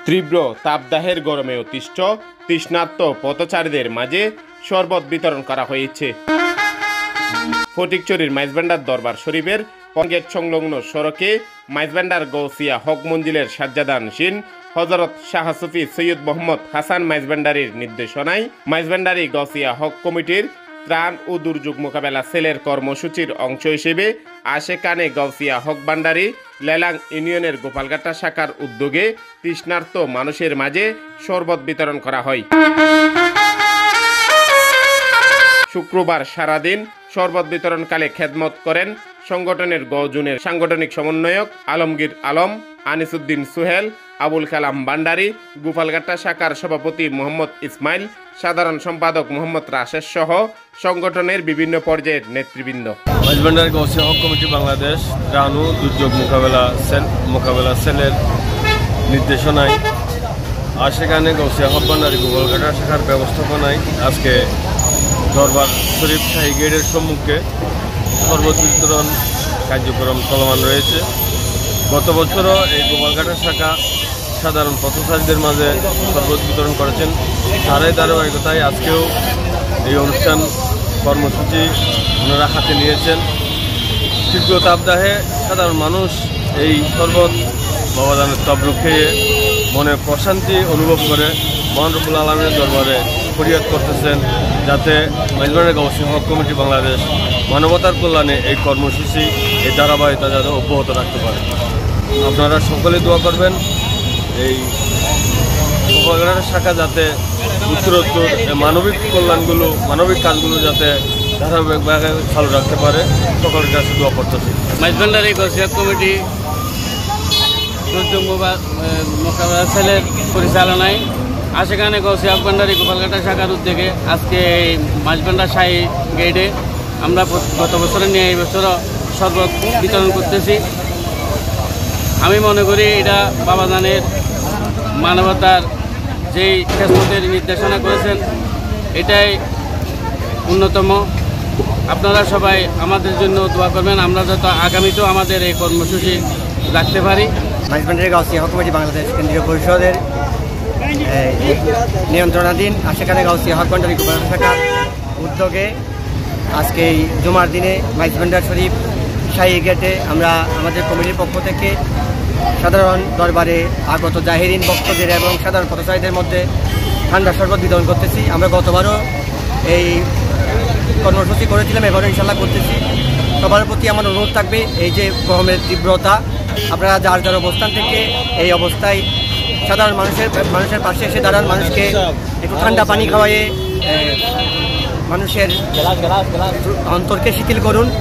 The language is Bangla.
তীব্র তাপদাহের গরমে অতিষ্ঠ তৃষ্ণার্ত পথচারীদের মাঝে শরবত বিতরণ করা হয়েছে। ফটিকছড়ির মাইজভান্ডার দরবার শরীফের গেট সংলগ্ন সড়কে মাইজভান্ডার গৌসিয়া হক মঞ্জিলের সাজ্জাদানশীন হজরত শাহ সুফি সৈয়দ মোহাম্মদ হাসান মাইজভান্ডারির নির্দেশনায় মাইজভান্ডারি গৌসিয়া হক কমিটির ত্রাণ ও দুর্যোগ মোকাবেলা সেলের কর্মসূচির অংশ হিসেবে আশেকানে গৌসিয়া হক ভান্ডারি লেলাং ইউনিয়নের গোপালঘাটা শাখার উদ্যোগে তৃষ্ণার্ত মানুষের মাঝে শরবত বিতরণ করা হয়। শুক্রবার সারাদিন শরবত বিতরণকালে খেদমত করেন সংগঠনের গজুনের সাংগঠনিক সমন্বয়ক আলমগীর আলম, আনিসুদ্দিন সুহেল, আবুল কালাম ভান্ডারি, গোপালঘাটা শাখার সভাপতি মোহাম্মদ ইসমাইল, সাধারণ সম্পাদক মোহাম্মদ রাশেদ সহ সংগঠনের বিভিন্ন পর্যায়ের নেতৃবৃন্দ। মাইজভান্ডার গৌসিয়া হক কমিটি বাংলাদেশ ত্রাণ ও দুর্যোগ মোকাবেলা সেলের নির্দেশনায় আশেকানে গৌসিয়া হক ভান্ডারি গোপালঘাটা শাখার ব্যবস্থাপনায় আজকে দরবার শরীফ শাহী গেটের সম্মুখে শরবত বিতরণ কার্যক্রম চলমান রয়েছে। গত বছরও এই গোপালঘাটা শাখা সাধারণ পথচারীদের মাঝে শরবত বিতরণ করেছেন। তারই ধারাবাহিকতায় আজকেও এই অনুষ্ঠান কর্মসূচি ওনারা হাতে নিয়েছেন। তীব্র তাপদাহে সাধারণ মানুষ এই শরবত বাবাজানের তবরুক খেয়ে মনে প্রশান্তি অনুভব করে মহান রব্বুল আলামিনের দরবারে ফরিয়াদ করতেছেন যাতে মাইজভান্ডার গৌসিয়া হক কমিটি বাংলাদেশ মানবতার কল্যাণে এই কর্মসূচি এই ধারাবাহিকতা যাতে অব্যাহত রাখতে পারে। আপনারা সকলে দোয়া করবেন এই গোপালঘাটা শাখা যাতে উত্তরোত্তর মানবিক কল্যাণগুলো মানবিক কাজগুলো যাতে ধারাবাহিকভাবে চালু রাখতে পারে সকলের কাছে দোয়া করতেছি। মাইজভান্ডার গৌসিয়া কমিটি দুর্যোগ মোকাবেলা সেলের পরিচালনায় আশেকানে গৌসিয়া হক ভান্ডারি গোপালঘাটা শাখার উদ্যোগে আজকে এই মাইজভান্ডার শাহী গেটে আমরা গত বছরে নিয়ে এই বছরও শরবত বিতরণ করতেছি। আমি মনে করি এটা বাবাজানের মানবতার যেই খেদমতের নির্দেশনা করেছেন এটাই অন্যতম। আপনারা সবাই আমাদের জন্য দোয়া করবেন, আমরা যত আগামীতেও আমাদের এই কর্মসূচি রাখতে পারি। মাইজভান্ডার গৌসিয়া হক কমিটি বাংলাদেশ কেন্দ্রীয় পরিষদের নিয়ন্ত্রণাধীন আশেকানে গৌসিয়া হক ভান্ডারি গোপালঘাটা শাখার উদ্যোগে আজকে এই জুমার দিনে মাইজভান্ডার শরীফ শাহী গেটে আমরা আমাদের কমিটির পক্ষ থেকে সাধারণ দরবারে আগত জাহেরিন ভক্তদের এবং সাধারণ পথচারীদের মধ্যে ঠান্ডা শরবত বিতরণ করতেছি। আমরা গতবারও এই কর্মসূচি করেছিলাম, এবারও ইনশাল্লাহ করতেছি। সবার প্রতি আমার অনুরোধ থাকবে এই যে গরমের তীব্রতা, আপনারা যার যার অবস্থান থেকে এই অবস্থায় সাধারণ মানুষের পাশে এসে দাঁড়ান, মানুষকে একটু ঠান্ডা পানি খাওয়াইয়ে মানুষের অন্তরকে শিথিল করুন।